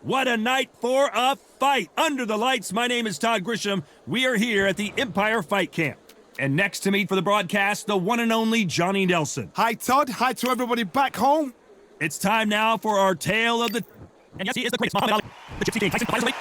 What a night for a fight! Under the lights, my name is Todd Grisham. We are here at the Empire Fight Camp. And next to me for the broadcast, the one and only Johnny Nelson. Hi, Todd. Hi to everybody back home. It's time now for our tale of the... And yes, he is the greatest Muhammad Ali. The Gypsy King, Tyson,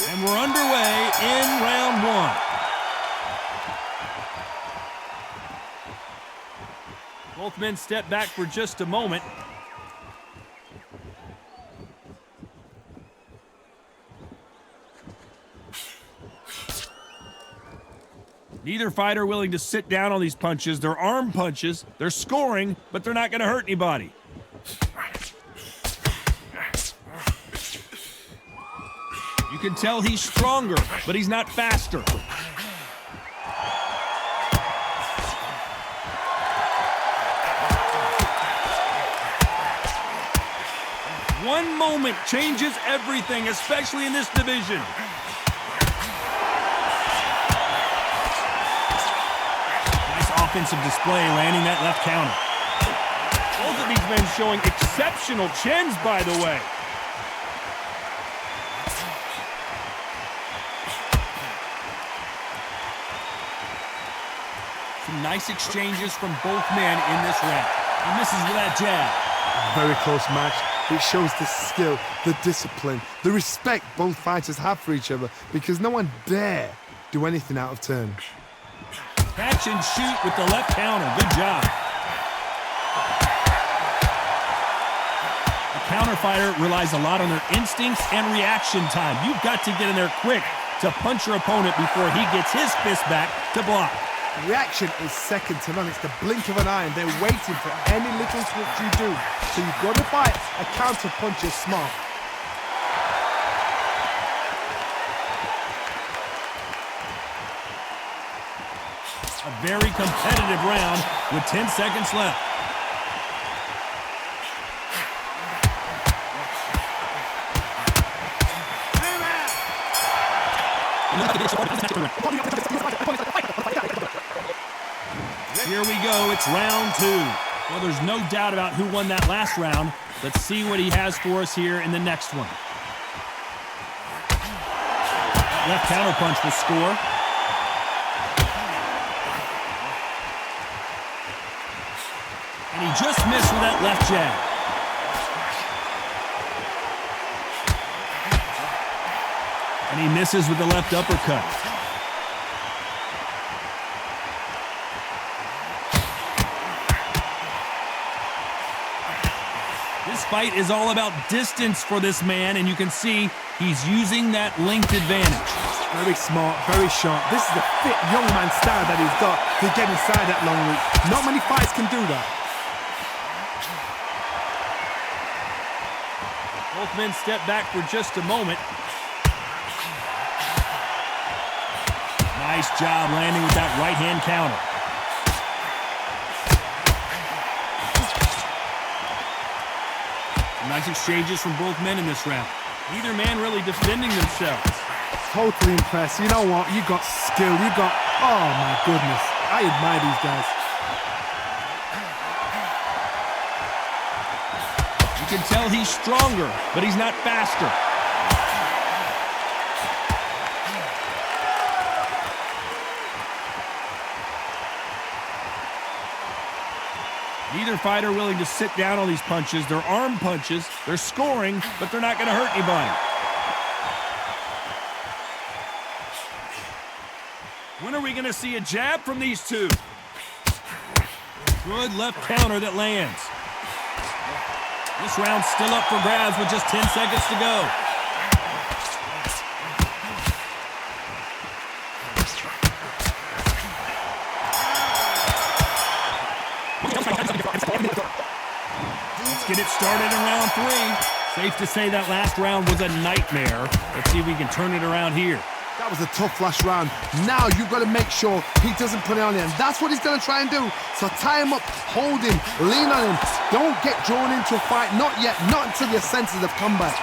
and we're underway in round one. Both men step back for just a moment. Neither fighter willing to sit down on these punches. They're arm punches. They're scoring, but they're not going to hurt anybody. You can tell he's stronger, but he's not faster. One moment changes everything, especially in this division. Offensive display, landing that left counter. Both of these men showing exceptional chins, by the way. Some nice exchanges from both men in this round. He misses with that jab. Very close match. It shows the skill, the discipline, the respect both fighters have for each other, because no one dare do anything out of turn. Catch and shoot with the left counter. Good job. The counter fighter relies a lot on their instincts and reaction time. You've got to get in there quick to punch your opponent before he gets his fist back to block. Reaction is second to none. It's the blink of an eye, and they're waiting for any little switch you do. So you've got to fight a counter puncher smart. A very competitive round with 10 seconds left. Here we go, it's round two. Well, there's no doubt about who won that last round. Let's see what he has for us here in the next one. That left counterpunch will score. And he just missed with that left jab. And he misses with the left uppercut. This fight is all about distance for this man, and you can see he's using that length advantage. Very smart, very sharp. This is the fit young man style that he's got to get inside that long reach. Not many fights can do that. Both men step back for just a moment. Nice job landing with that right-hand counter. Some nice exchanges from both men in this round. Neither man really defending themselves. Totally impressed. You know what? You got skill. You got... Oh, my goodness. I admire these guys. You can tell he's stronger, but he's not faster. Neither fighter willing to sit down on these punches. They're arm punches. They're scoring, but they're not going to hurt anybody. When are we going to see a jab from these two? Good left counter that lands. This round's still up for grabs with just 10 seconds to go. Let's get it started in round three. Safe to say that last round was a nightmare. Let's see if we can turn it around here. That was a tough last round. Now you've got to make sure he doesn't put it on him. That's what he's going to try and do. So tie him up, hold him, lean on him. Don't get drawn into a fight. Not yet. Not until your senses have come back.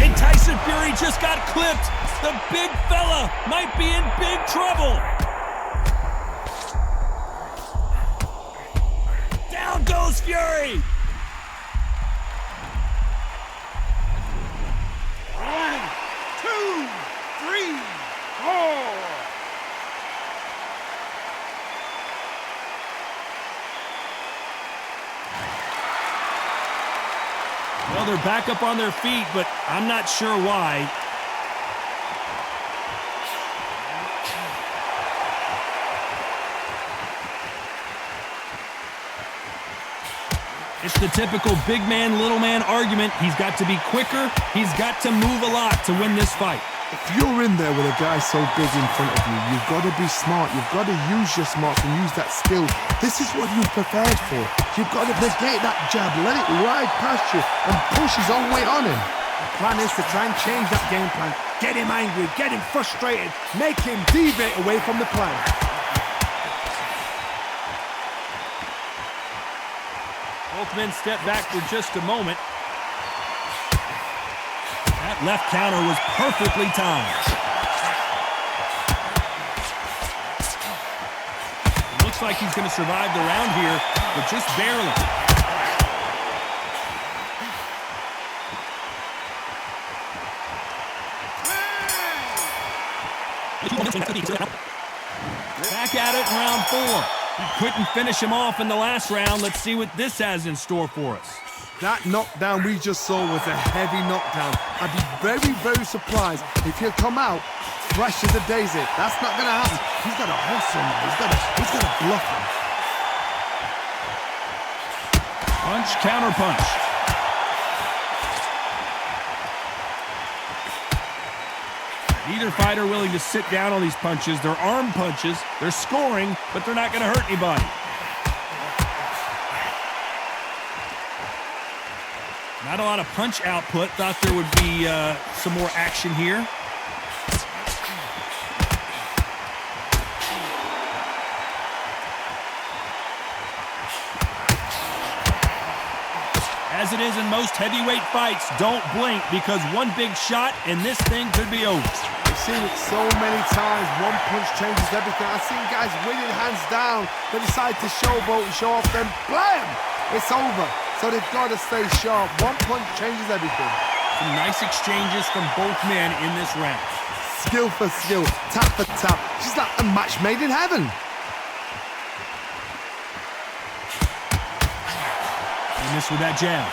And Tyson Fury just got clipped. The big fella might be in big trouble. Down goes Fury. 1, 2, 3, 4. Well, they're back up on their feet, but I'm not sure why. It's the typical big man, little man argument. He's got to be quicker. He's got to move a lot to win this fight. If you're in there with a guy so big in front of you, you've got to be smart. You've got to use your smarts and use that skill. This is what you've prepared for. You've got to negate that jab, let it ride past you and push his own weight on him. The plan is to try and change that game plan. Get him angry, get him frustrated, make him deviate away from the plan. Both men step back for just a moment. That left counter was perfectly timed. It looks like he's going to survive the round here, but just barely. Back at it in round 4. He couldn't finish him off in the last round. Let's see what this has in store for us. That knockdown we just saw was a heavy knockdown. I'd be very, very surprised if he'll come out fresh as a daisy. That's not going to happen. He's got to hustle him. He's got to bluff him. Punch, counter punch. Neither fighter willing to sit down on these punches. They're arm punches. They're scoring, but they're not going to hurt anybody. Not a lot of punch output. Thought there would be some more action here. As it is in most heavyweight fights, don't blink because one big shot and this thing could be over. I've seen it so many times. One punch changes everything. I've seen guys winning hands down. They decide to showboat and show off, then blam! It's over. So they've got to stay sharp. One punch changes everything. Some nice exchanges from both men in this round. Skill for skill, tap for tap. Just like a match made in heaven. He missed with that jab.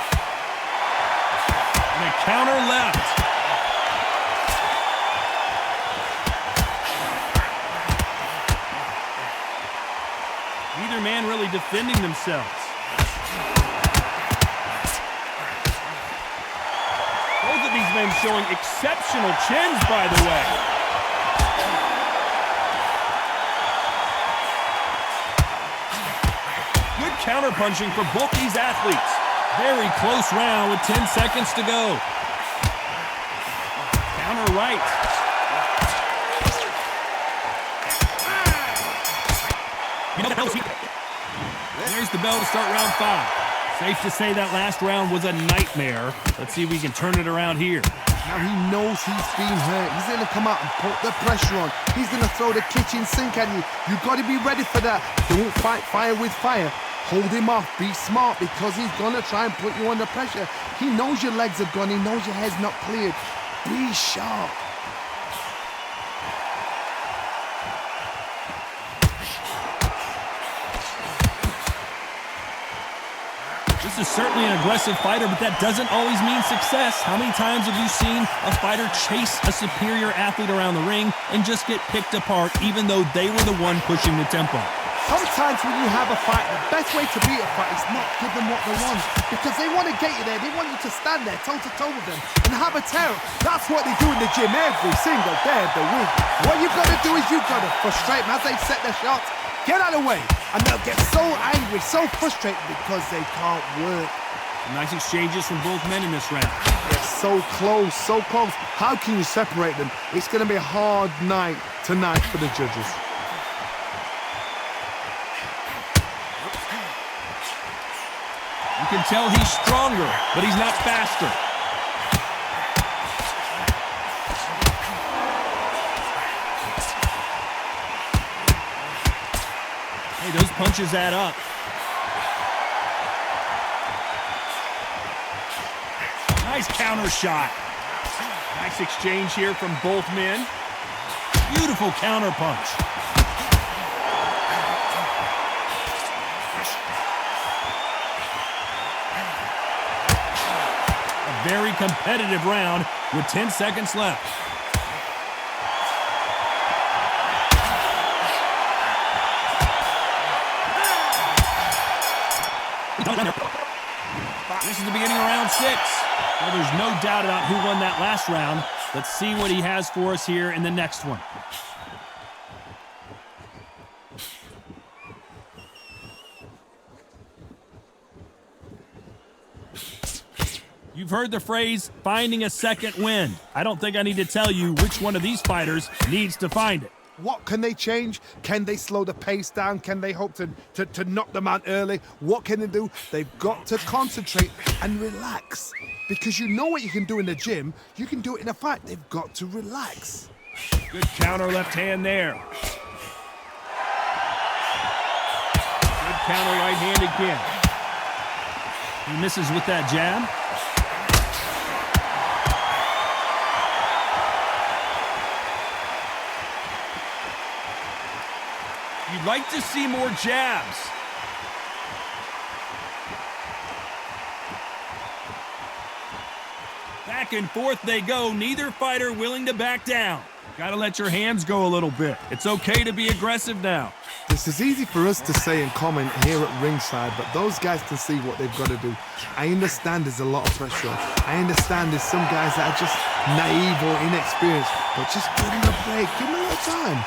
And a counter left. Neither man really defending themselves. Both of these men showing exceptional chins, by the way. Good counter-punching for both these athletes. Very close round with 10 seconds to go. Counter right. There's the bell to start round 5. Safe to say that last round was a nightmare. Let's see if we can turn it around here. Now he knows he's been hurt. He's going to come out and put the pressure on. He's going to throw the kitchen sink at you. You've got to be ready for that. Don't fight fire with fire. Hold him off. Be smart because he's going to try and put you under pressure. He knows your legs are gone. He knows your head's not cleared. Be sharp. This is certainly an aggressive fighter, but that doesn't always mean success. How many times have you seen a fighter chase a superior athlete around the ring and just get picked apart even though they were the one pushing the tempo? Sometimes when you have a fight, the best way to beat a fight is not give them what they want because they want to get you there. They want you to stand there toe-to-toe with them and have a tear. That's what they do in the gym every single day of the week. What you've got to do is you've got to frustrate them as they set their shots. Get out of the way, and they'll get so angry, so frustrated because they can't work. Nice exchanges from both men in this round. It's so close, so close. How can you separate them? It's going to be a hard night tonight for the judges. You can tell he's stronger, but he's not faster. punches add up. Nice counter shot. Nice exchange here from both men. Beautiful counter punch. A very competitive round with 10 seconds left. This is the beginning of round 6. Well, there's no doubt about who won that last round. Let's see what he has for us here in the next one. You've heard the phrase, finding a second wind. I don't think I need to tell you which one of these fighters needs to find it. What can they change? Can they slow the pace down? Can they hope to knock them out early? What can they do? They've got to concentrate and relax. Because you know what you can do in the gym, you can do it in a fight. They've got to relax. Good counter left hand there. Good counter right hand again. He misses with that jab. You'd like to see more jabs. Back and forth they go, neither fighter willing to back down. Gotta let your hands go a little bit. It's okay to be aggressive now. This is easy for us to say and comment here at ringside, but those guys can see what they've got to do. I understand there's a lot of pressure. I understand there's some guys that are just naive or inexperienced, but just give them a break, give them a little time.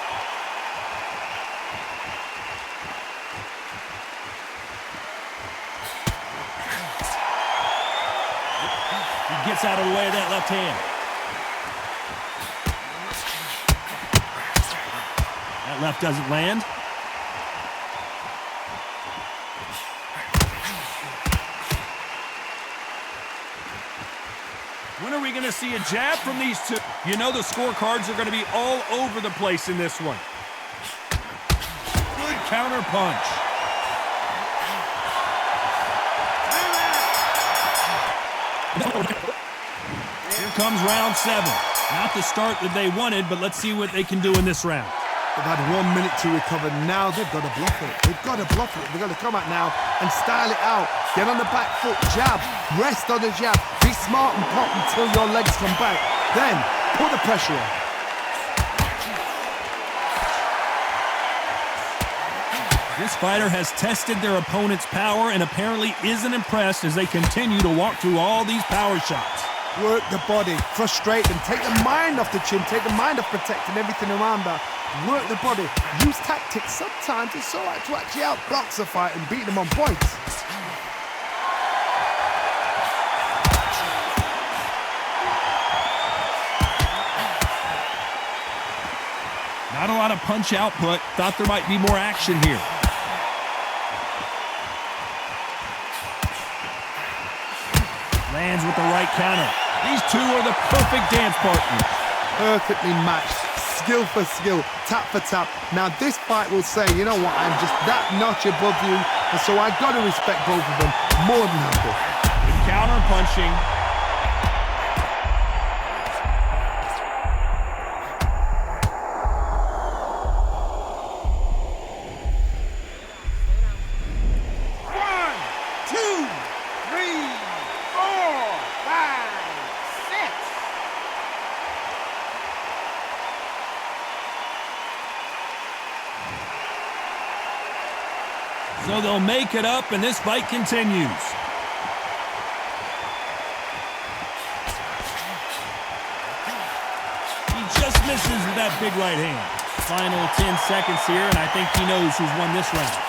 Gets out of the way of that left hand. That left doesn't land. When are we going to see a jab from these two? You know the scorecards are going to be all over the place in this one. Good counter punch. Here comes round 7. Not the start that they wanted, but let's see what they can do in this round. They've had 1 minute to recover. Now they've got to bluff it. They've got to bluff it. They've got to come out now and style it out. Get on the back foot, jab, rest on the jab. Be smart and pop until your legs come back. Then put the pressure on. This fighter has tested their opponent's power and apparently isn't impressed as they continue to walk through all these power shots. Work the body, frustrate them, take the mind off the chin, take the mind off protecting everything around that. Work the body, use tactics. Sometimes it's all right to actually outbox a fight and beat them on points. Not a lot of punch output. Thought there might be more action here. Lands with the right counter. These two are the perfect dance partners. Perfectly matched, skill for skill, tap for tap. Now this fight will say, you know what, I'm just that notch above you, and so I got to respect both of them more than ever. Good counter punching. So they'll make it up, and this fight continues. He just misses with that big right hand. Final 10 seconds here, and I think he knows who's won this round.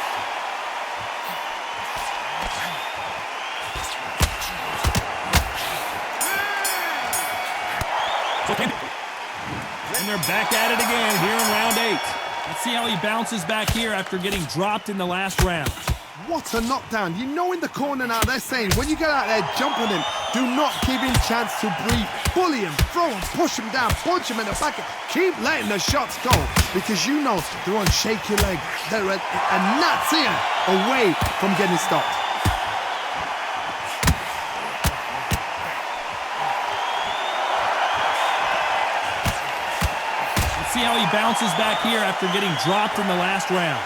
And they're back at it again here in round 8. Let's see how he bounces back here after getting dropped in the last round. What a knockdown. You know in the corner now they're saying, when you get out there jumping him, do not give him chance to breathe. Bully him, throw him, push him down, punch him in the back. Keep letting the shots go. because you know they're on shaky leg. They're a gnat's ear away from getting stopped. Let's see how he bounces back here after getting dropped in the last round.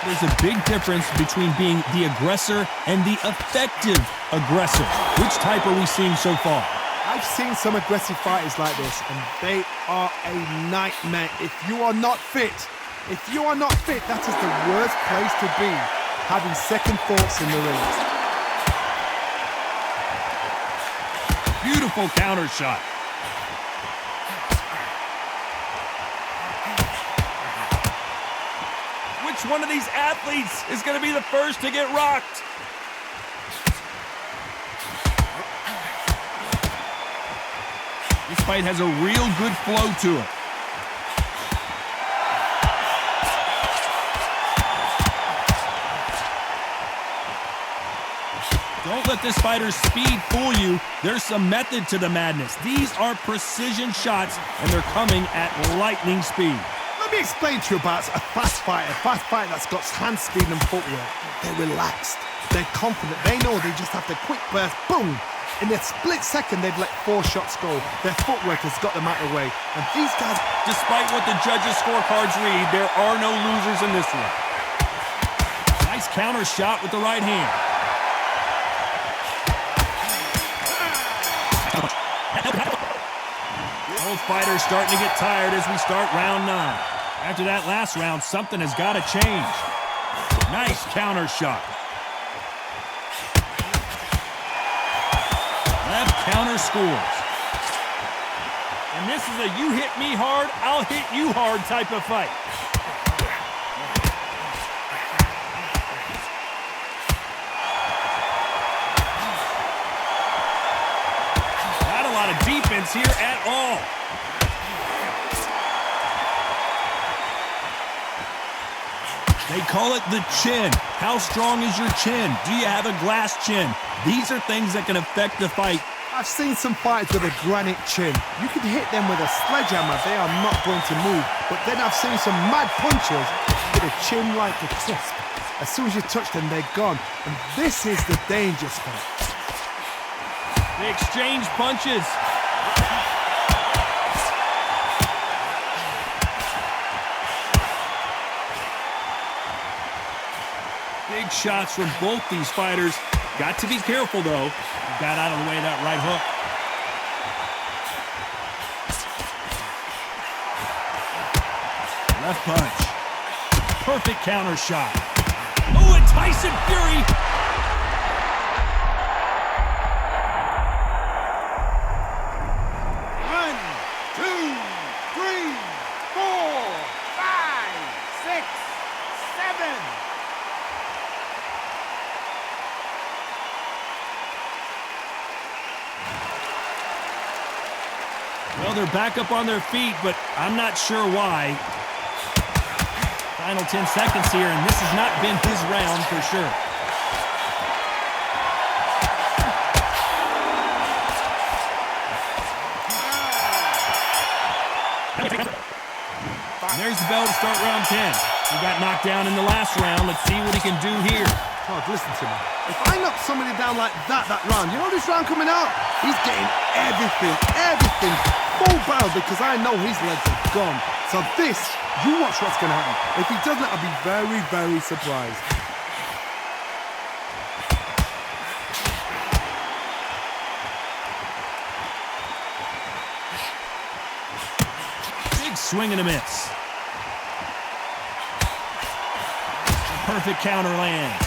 There's a big difference between being the aggressor and the effective aggressor. Which type are we seeing so far? I've seen some aggressive fighters like this, and they are a nightmare. If you are not fit, that is the worst place to be, having second thoughts in the ring. Beautiful counter shot. Which one of these athletes is going to be the first to get rocked? This fight has a real good flow to it. Don't let this fighter's speed fool you. There's some method to the madness. These are precision shots, and they're coming at lightning speed. Let me explain to you about a fast fighter that's got hand speed and footwork. They're relaxed, they're confident, they know they just have to quick burst, boom! In a split second, they'd let 4 shots go. Their footwork has got them out of the way. And these guys... Despite what the judges' scorecards read, there are no losers in this one. Nice counter shot with the right hand. Both fighters starting to get tired as we start round 9. After that last round, something has got to change. Nice counter shot. Left counter scores. And this is a you hit me hard, I'll hit you hard type of fight. Not a lot of defense here at all. They call it the chin. How strong is your chin? Do you have a glass chin? These are things that can affect the fight. I've seen some fighters with a granite chin. You can hit them with a sledgehammer, they are not going to move. But then I've seen some mad punchers with a chin like a crisp. As soon as you touch them, they're gone. And this is the danger spot. They exchange punches. Big shots from both these fighters. Got to be careful, though. Got out of the way of that right hook. Left punch. Perfect counter shot. Oh, and Tyson Fury. One, two, three, 4, 5, 6, 7. Well, they're back up on their feet, but I'm not sure why. Final 10 seconds here, and this has not been his round for sure. And there's the bell to start round 10. He got knocked down in the last round. Let's see what he can do here. God, listen to me. If I knock somebody down like that round, you know this round coming out? He's getting everything, full barrel, because I know his legs are gone. So this, you watch what's going to happen. If he doesn't, I'll be very, very surprised. Big swing and a miss. Perfect counter lands.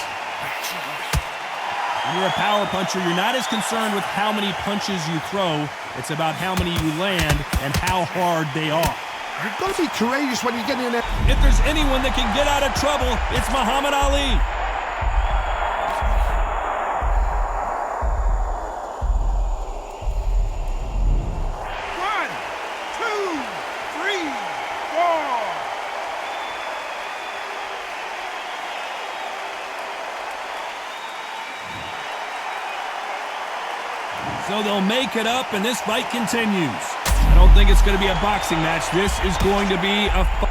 When you're a power puncher, you're not as concerned with how many punches you throw. It's about how many you land and how hard they are. You've got to be courageous when you get in there. If there's anyone that can get out of trouble, it's Muhammad Ali. One, two, three, 4. So So they'll make it up, and this fight continues. I don't think it's going to be a boxing match. This is going to be a fight.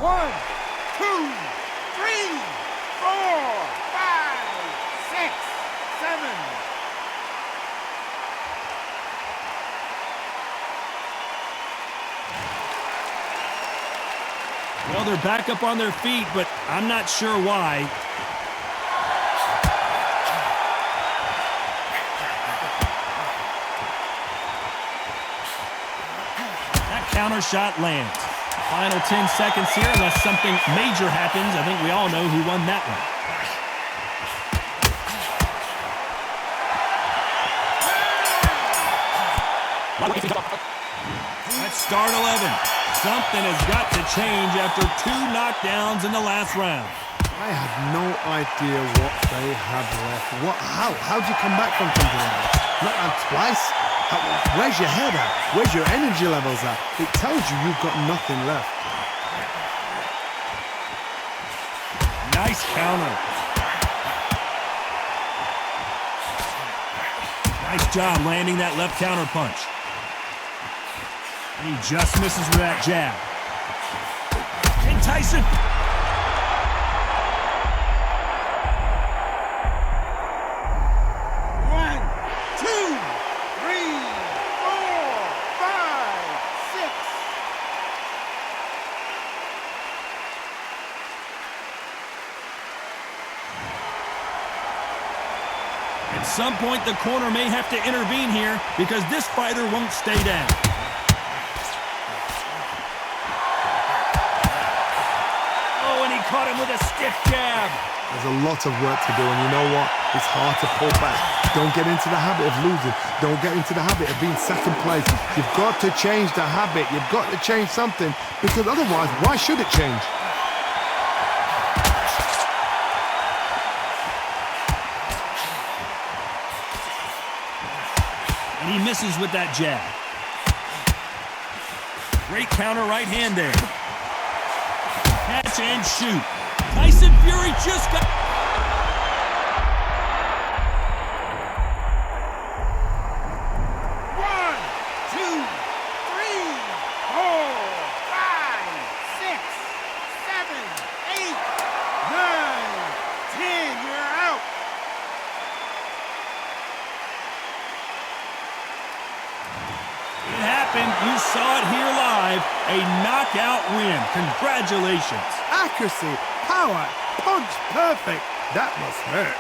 One, two, three, four, five, six, seven. Well, they're back up on their feet, but I'm not sure why. That counter shot lands. Final 10 seconds here, unless something major happens. I think we all know who won that one. Let's start 11. Something has got to change after 2 knockdowns in the last round. I have no idea what they have left. How do you come back from something like that? Knocked out twice? Where's your head at? Where's your energy levels at? It tells you you've got nothing left. Nice counter. Nice job landing that left counter punch. And he just misses with that jab. And Tyson. One, two, three, four, five, six. At some point, the corner may have to intervene here because this fighter won't stay down. Oh, and he caught him with a stiff jab. There's a lot of work to do, and you know what? It's hard to pull back. Don't get into the habit of losing. Don't get into the habit of being second place. You've got to change the habit. You've got to change something, because otherwise, why should it change? And he misses with that jab. Great counter right hand there. Catch and shoot. Tyson Fury just got... One, two, three, four, five, six, seven, eight, nine, 10. You're out. It happened. You saw it here live. A knockout win. Congratulations. Accuracy, power, punch, perfect. That must hurt.